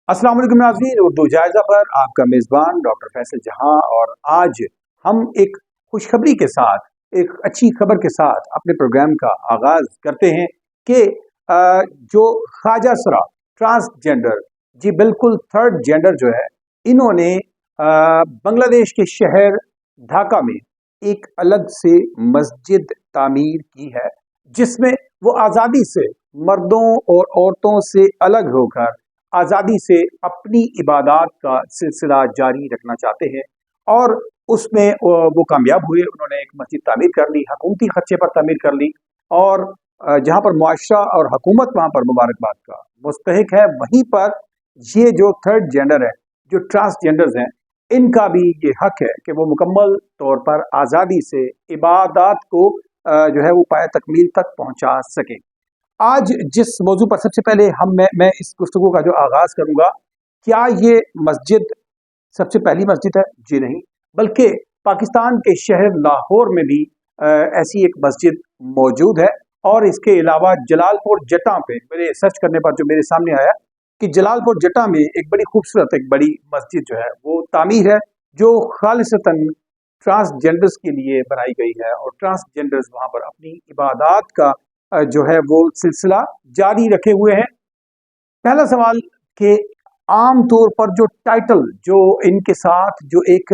अस्सलाम वालेकुम नाज़रीन, उर्दू जायज़ा पर आपका मेज़बान डॉक्टर फैसल जहां। और आज हम एक खुशखबरी के साथ, एक अच्छी खबर के साथ अपने प्रोग्राम का आगाज़ करते हैं कि जो ख्वाजा सरा ट्रांसजेंडर, जी बिल्कुल थर्ड जेंडर जो है, इन्होंने बांग्लादेश के शहर ढाका में एक अलग से मस्जिद तामीर की है, जिसमें वो आज़ादी से मर्दों और औरतों से अलग होकर आज़ादी से अपनी इबादत का सिलसिला जारी रखना चाहते हैं। और उसमें वो कामयाब हुए। उन्होंने एक मस्जिद तामीर कर ली, हुकूमती खर्चे पर तामीर कर ली। और जहाँ पर मुआशरा और हुकूमत वहाँ पर मुबारकबाद का मुस्तहिक है, वहीं पर ये जो थर्ड जेंडर है, जो ट्रांसजेंडर्स हैं, इनका भी ये हक है कि वो मुकम्मल तौर पर आज़ादी से इबादत को जो है वो पाया तकमील तक पहुँचा सकें। आज जिस मौजू पर सबसे पहले मैं इस गुफ्तगू का जो आगाज़ करूँगा, क्या ये मस्जिद सबसे पहली मस्जिद है? जी नहीं, बल्कि पाकिस्तान के शहर लाहौर में भी ऐसी एक मस्जिद मौजूद है। और इसके अलावा जलालपुर जटा पे मेरे सर्च करने पर जो मेरे सामने आया कि जलालपुर जटा में एक बड़ी खूबसूरत एक बड़ी मस्जिद जो है वो तामीर है, जो खालिसतन ट्रांसजेंडर्स के लिए बनाई गई है। और ट्रांसजेंडर्स वहाँ पर अपनी इबादत का जो है वो सिलसिला जारी रखे हुए हैं। पहला सवाल कि आम तौर पर जो टाइटल जो इनके साथ जो एक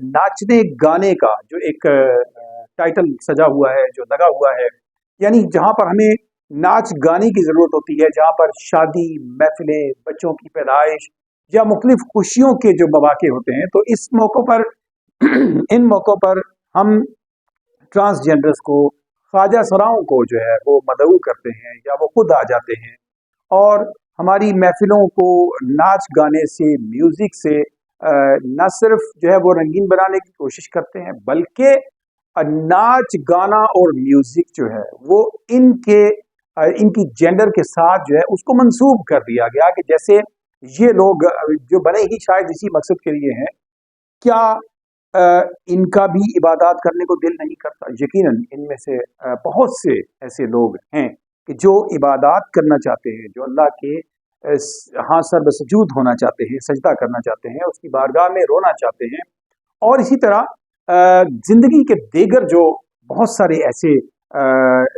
नाचने गाने का जो एक टाइटल सजा हुआ है, जो लगा हुआ है, यानी जहाँ पर हमें नाच गाने की ज़रूरत होती है, जहाँ पर शादी महफिलें, बच्चों की पैदाइश या मुख्तलिफ खुशियों के जो मौके होते हैं, तो इस मौक़ों पर इन मौक़ों पर हम ट्रांसजेंडर्स को, ख्वाजा सराओं को जो है वो मदऊ करते हैं या वो खुद आ जाते हैं और हमारी महफिलों को नाच गाने से, म्यूज़िक से न सिर्फ जो है वो रंगीन बनाने की कोशिश करते हैं, बल्कि नाच गाना और म्यूज़िक जो है वो इनकी जेंडर के साथ जो है उसको मंसूब कर दिया गया कि जैसे ये लोग जो बने ही शायद इसी मकसद के लिए हैं। क्या इनका भी इबादत करने को दिल नहीं करता? यकीनन इनमें से बहुत से ऐसे लोग हैं कि जो इबादत करना चाहते हैं, जो अल्लाह के हाँ सरबसजूद होना चाहते हैं, सजदा करना चाहते हैं, उसकी बारगाह में रोना चाहते हैं। और इसी तरह ज़िंदगी के दीगर जो बहुत सारे ऐसे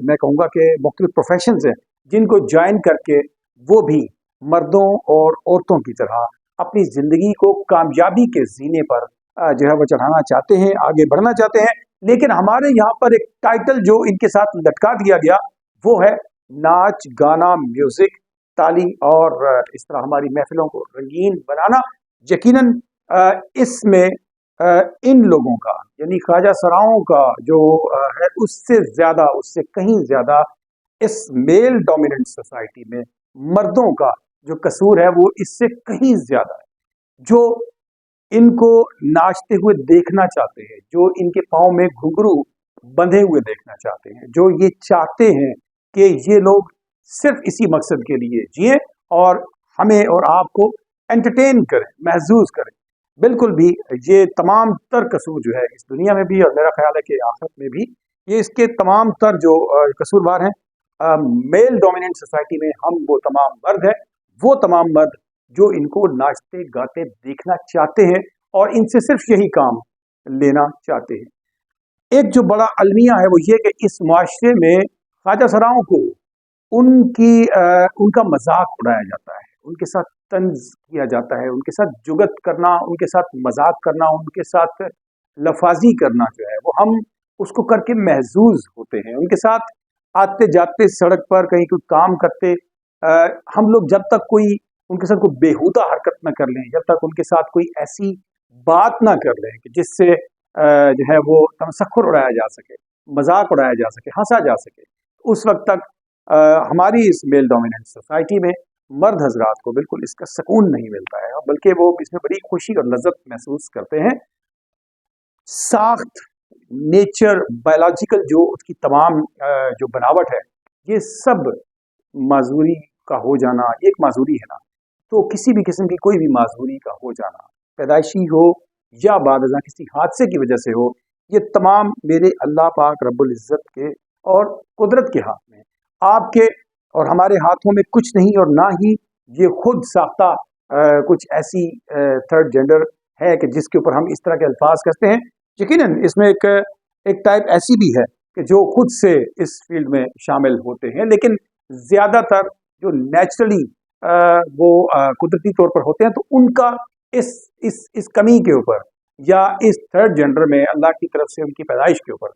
मैं कहूँगा कि मुख्तलिफ प्रोफेशंस हैं, जिनको ज्वाइन करके वो भी मर्दों और औरतों की तरह अपनी ज़िंदगी को कामयाबी के जीने पर जो है वो चढ़ाना चाहते हैं, आगे बढ़ना चाहते हैं। लेकिन हमारे यहाँ पर एक टाइटल जो इनके साथ लटका दिया गया वो है नाच गाना म्यूज़िक ताली और इस तरह हमारी महफिलों को रंगीन बनाना। यकीनन इसमें इन लोगों का यानी ख्वाजा सराओं का जो है उससे ज़्यादा, उससे कहीं ज़्यादा इस मेल डोमिनेंट सोसाइटी में मर्दों का जो कसूर है वो इससे कहीं ज़्यादा है। जो इनको नाचते हुए देखना चाहते हैं, जो इनके पाँव में घुंघरू बंधे हुए देखना चाहते हैं, जो ये चाहते हैं कि ये लोग सिर्फ इसी मकसद के लिए जिए और हमें और आपको एंटरटेन करें, महसूस करें। बिल्कुल भी ये तमाम तर कसूर जो है इस दुनिया में भी और मेरा ख्याल है कि आखिरत में भी ये इसके तमाम तर जो कसूरवार हैं मेल डोमिनेंट सोसाइटी में हम वो तमाम मर्द हैं, वो तमाम मर्द जो इनको नाचते गाते देखना चाहते हैं और इनसे सिर्फ यही काम लेना चाहते हैं। एक जो बड़ा अलमिया है वो ये कि इस माशरे में ख्वाजा सराओं को उनका मजाक उड़ाया जाता है, उनके साथ तंज किया जाता है, उनके साथ जुगत करना, उनके साथ मजाक करना, उनके साथ लफाजी करना जो है वो हम उसको करके महजूज होते हैं। उनके साथ आते जाते सड़क पर कहीं कोई काम करते हम लोग जब तक कोई उनके साथ कोई बेहुदा हरकत न कर लें, जब तक उनके साथ कोई ऐसी बात ना कर लें कि जिससे जो है वो तमस्खुर उड़ाया जा सके, मजाक उड़ाया जा सके, हंसा जा सके, उस वक्त तक हमारी इस मेल डोमिनेंट सोसाइटी में मर्द हजरात को बिल्कुल इसका सुकून नहीं मिलता है, बल्कि वो इसमें बड़ी खुशी और लज्जत महसूस करते हैं। साख्त, नेचर, बायोलॉजिकल जो उसकी तमाम जो बनावट है, ये सब माजूरी का हो जाना, एक माजूरी है ना, तो किसी भी किस्म की कोई भी माजूरी का हो जाना, पैदाइशी हो या बादज़ा किसी हादसे की वजह से हो, ये तमाम मेरे अल्लाह पाक रब्बुल इज़्ज़त के और कुदरत के हाथ में, आपके और हमारे हाथों में कुछ नहीं। और ना ही ये खुद साख्ता कुछ ऐसी थर्ड जेंडर है कि जिसके ऊपर हम इस तरह के अल्फाज कहते हैं। यकीनन इसमें एक टाइप ऐसी भी है कि जो खुद से इस फील्ड में शामिल होते हैं, लेकिन ज़्यादातर जो नेचुरली वो कुदरती तौर पर होते हैं, तो उनका इस कमी के ऊपर या इस थर्ड जेंडर में अल्लाह की तरफ से उनकी पैदाइश के ऊपर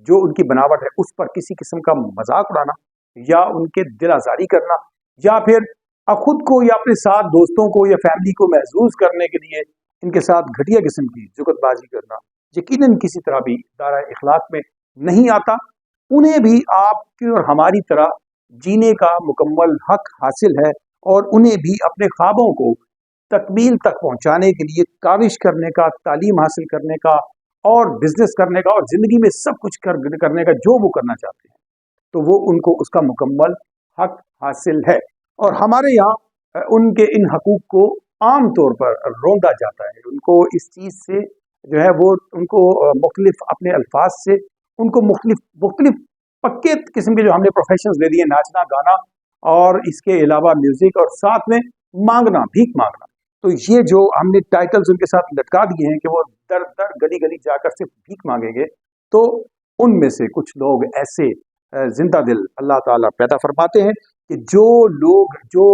जो उनकी बनावट है उस पर किसी किस्म का मजाक उड़ाना या उनके दिल आज़ारी करना या फिर खुद को या अपने साथ दोस्तों को या फैमिली को महसूस करने के लिए इनके साथ घटिया किस्म की जुगतबाजी करना यकीनन किसी तरह भी दायरा इखलाक में नहीं आता। उन्हें भी आपकी और हमारी तरह जीने का मुकम्मल हक हासिल है और उन्हें भी अपने ख्वाबों को तकमील तक पहुंचाने के लिए काविश करने का, तालीम हासिल करने का और बिजनेस करने का और ज़िंदगी में सब कुछ करने का जो वो करना चाहते हैं, तो वो उनको उसका मुकम्मल हक हासिल है। और हमारे यहाँ उनके इन हकूक़ को आम तौर पर रोंदा जाता है। उनको इस चीज़ से जो है वो उनको मुख्तलिफ अपने अल्फाज से उनको मुख्तलिफ पक्के किस्म के जो हमने प्रोफेशंस दे दिए, नाचना, गाना और इसके अलावा म्यूज़िक और साथ में मांगना, भीख मांगना। तो ये जो हमने टाइटल्स उनके साथ लटका दिए हैं कि वो दर दर गली गली जाकर सिर्फ भीख मांगेंगे, तो उनमें से कुछ लोग ऐसे जिंदा दिल अल्लाह ताला पैदा फरमाते हैं कि जो लोग जो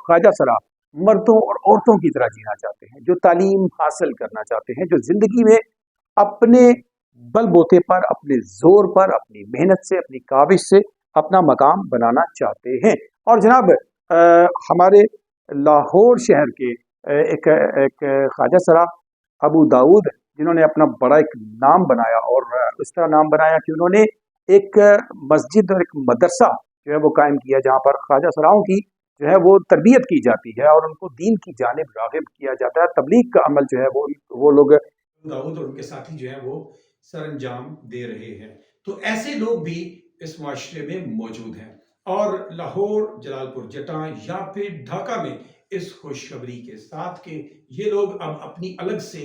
ख्वाजा सरा मर्दों और औरतों की तरह जीना चाहते हैं, जो तालीम हासिल करना चाहते हैं, जो जिंदगी में अपने बलबूते पर, अपने जोर पर, अपनी मेहनत से, अपनी काविश से अपना मकाम बनाना चाहते हैं। और जनाब हमारे लाहौर शहर के एक ख्वाजा सरा अबू दाऊद जिन्होंने अपना बड़ा एक नाम बनाया और इस तरह नाम बनाया कि उन्होंने एक मस्जिद और एक मदरसा जो है वो कायम किया जहाँ पर ख्वाजा सराओं की जो है वो तरबियत की जाती है और उनको दीन की जानिब राग़िब किया जाता है। तबलीग का अमल जो है वो लोग दाऊद और उनके साथी जो हैं वो सरअंजाम दे रहे हैं। तो ऐसे लोग भी इस माशरे में मौजूद हैं और लाहौर, जलालपुर जटा या फिर ढाका में इस खुशखबरी के साथ कि ये लोग अब अपनी अलग से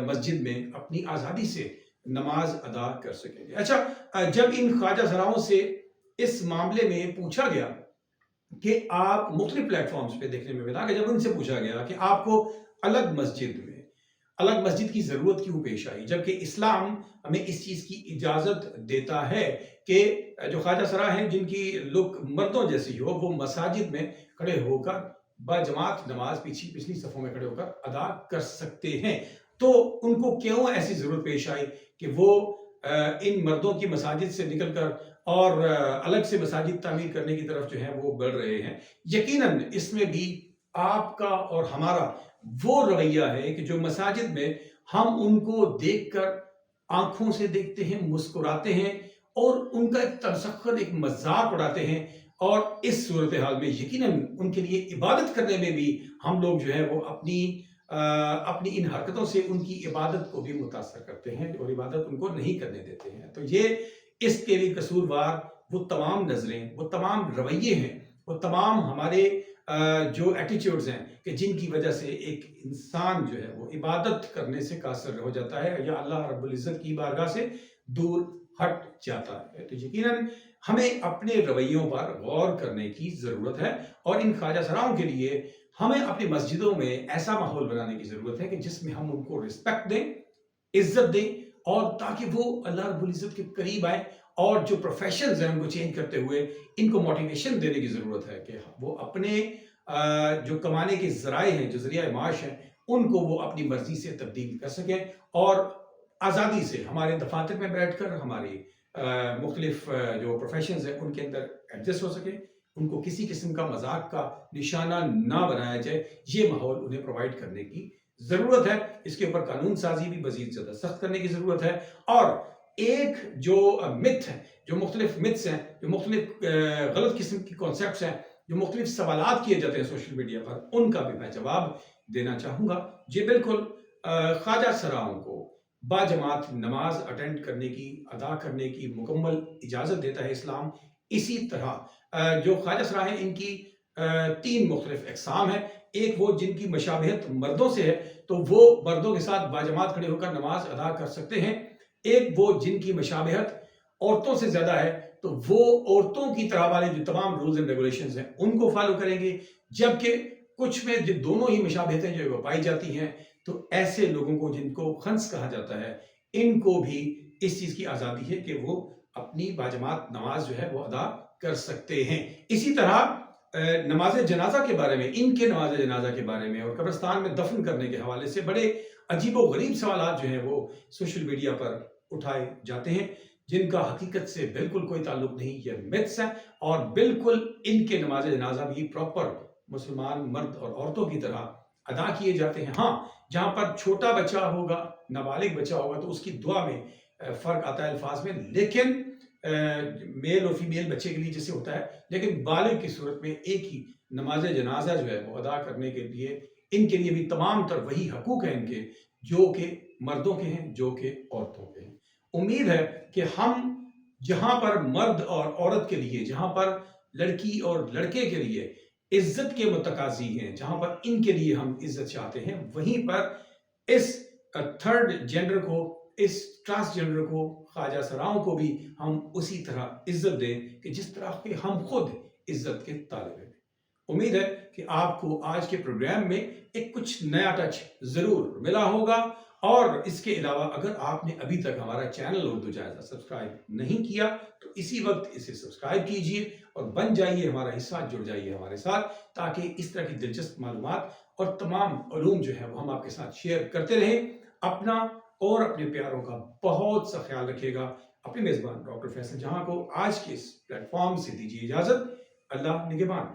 मस्जिद में अपनी आज़ादी से नमाज अदा कर सकेंगे। अच्छा, जब इन ख्वाजा सराओं से इस मामले में पूछा गया कि आप मुख्तलिफ प्लेटफॉर्म्स पे देखने में मिला कि जब उनसे पूछा गया कि आपको अलग मस्जिद में अलग मस्जिद की जरूरत क्यों पेश आई, जबकि इस्लाम हमें इस चीज की इजाजत देता है कि जो ख्वाजा सरा हैं जिनकी लुक मर्दों जैसी हो वो मसाजिद में खड़े होकर बाजमात नमाज पिछली सफ़ों में खड़े होकर अदा कर सकते हैं, तो उनको क्यों ऐसी जरूरत पेश आई कि वो इन मर्दों की मसाजिद से निकलकर और अलग से मसाजिद तामीर करने की तरफ जो है वो बढ़ रहे हैं। यकीनन इसमें भी आपका और हमारा वो रवैया है कि जो मसाजिद में हम उनको देखकर आंखों से देखते हैं, मुस्कुराते हैं और उनका एक तमसख्खर, एक मजाक उड़ाते हैं और इस सूरत हाल में यकीनन उनके लिए इबादत करने में भी हम लोग जो है वो अपनी इन हरकतों से उनकी इबादत को भी मुतासर करते हैं और इबादत उनको नहीं करने देते हैं। तो ये इसके भी कसूरवार वो तमाम नजरें, वो तमाम रवैये हैं, वो तमाम हमारे जो एटीट्यूड्स हैं कि जिनकी वजह से एक इंसान जो है वो इबादत करने से कासर हो जाता है या अल्लाह रब्बुल इज़्ज़त की बारगाह से दूर हट जाता है। तो यकीनन हमें अपने रवैयों पर गौर करने की ज़रूरत है और इन ख्वाजा सराओं के लिए हमें अपनी मस्जिदों में ऐसा माहौल बनाने की ज़रूरत है कि जिसमें हम उनको रिस्पेक्ट दें, इज्जत दें और ताकि वो अल्लाह रब्बुल इज़्ज़त के करीब आए और जो प्रोफेशंस हैं उनको चेंज करते हुए इनको मोटिवेशन देने की ज़रूरत है कि वो अपने जो कमाने के ज़राए हैं, जो ज़रिया माश हैं, उनको वो अपनी मर्जी से तब्दील कर सकें और आज़ादी से हमारे दफातर में बैठकर हमारी मुख्तलिफ जो प्रोफेशंस हैं उनके अंदर एडजस्ट हो सके, उनको किसी किस्म का मजाक का निशाना ना बनाया जाए, ये माहौल उन्हें प्रोवाइड करने की ज़रूरत है। इसके ऊपर कानून साजी भी मजीद ज़्यादा सख्त करने की ज़रूरत है और एक जो मिथ है, जो मुख्तलिफ मिथ्स हैं, जो मुख्तलिफ गलत किस्म की कॉन्सेप्ट्स हैं, जो मुख्तलिफ सवालात किए जाते हैं सोशल मीडिया पर, उनका भी मैं जवाब देना चाहूँगा। जी बिल्कुल, ख्वाजा सराओं को बाजमात नमाज अटेंड करने की, अदा करने की मुकम्मल इजाज़त देता है इस्लाम। इसी तरह जो ख्वाजा सरा हैं इनकी 3 मुख्तलिफ अक़साम हैं। एक वो जिनकी मशाबहत मर्दों से है, तो वो मर्दों के साथ बाजमात खड़े होकर नमाज अदा कर सकते हैं। एक वो जिनकी मशाबहत औरतों से ज़्यादा है, तो वो औरतों की तरह वाले जो तमाम रूल्स एंड रेगुलेशंस हैं उनको फॉलो करेंगे। जबकि کچھ میں دونوں ہی مشابہتیں جو ہے وہ پائی جاتی ہیں، تو ایسے لوگوں کو جن کو خنس کہا جاتا ہے، ان کو بھی اس چیز کی آزادی ہے کہ وہ اپنی باجماعت نماز جو ہے وہ ادا کر سکتے ہیں۔ اسی طرح نماز جنازہ کے بارے میں، ان کے نماز جنازہ کے بارے میں اور قبرستان میں دفن کرنے کے حوالے سے بڑے عجیب و غریب سوالات جو ہیں وہ سوشل میڈیا پر اٹھائے جاتے ہیں، جن کا حقیقت سے بالکل کوئی تعلق نہیں، یہ متس ہیں، اور بالکل ان کے نماز جنازہ بھی پراپر مسلمان مرد اور عورتوں کی طرح ادا کیے جاتے ہیں۔ ہاں، جہاں پر چھوٹا بچہ ہوگا، نابالغ بچہ ہوگا، تو اس کی دعا میں فرق آتا ہے الفاظ میں، لیکن میل اور فیمیل بچے کے لیے جیسے ہوتا ہے، لیکن بالغ کی صورت میں ایک ہی نماز جنازہ جو ہے وہ ادا کرنے کے لیے ان کے لیے بھی تمام تر وہی حقوق ہیں ان کے، جو کہ مردوں کے ہیں، جو کہ عورتوں کے ہیں۔ امید ہے کہ ہم جہاں پر مرد اور عورت کے لیے، جہاں پر لڑکی اور لڑکے کے لیے عزت کے متقاضی ہیں، جہاں پر ان کے لیے ہم عزت چاہتے ہیں، وہیں پر اس تھرڈ جینڈر کو، اس ٹرانسجینڈر کو، خواجہ سراؤں کو بھی ہم اسی طرح عزت دیں کہ جس طرح کہ ہم خود عزت کے طالب ہیں۔ امید ہے کہ آپ کو آج کے پروگرام میں ایک کچھ نیا ٹچ ضرور ملا ہوگا، اور اس کے علاوہ اگر آپ نے ابھی تک ہمارا چینل اردو جائزہ سبسکرائب نہیں کیا تو اسی وقت اسے سبسکرائب کیجئے اور بن جائیے ہمارا حصہ، جڑ جائیے ہمارے ساتھ، تاکہ اس طرح کی دلچسپ معلومات اور تمام علوم جو ہے وہ ہم آپ کے ساتھ شیئر کرتے رہیں۔ اپنا اور اپنے پیاروں کا بہت سا خیال رکھیے گا۔ اپنے میزبان ڈاکٹر فیصل جہاں کو آج کے اس پلیٹ فارم سے دیجیے اجازت۔ اللہ نگہبان۔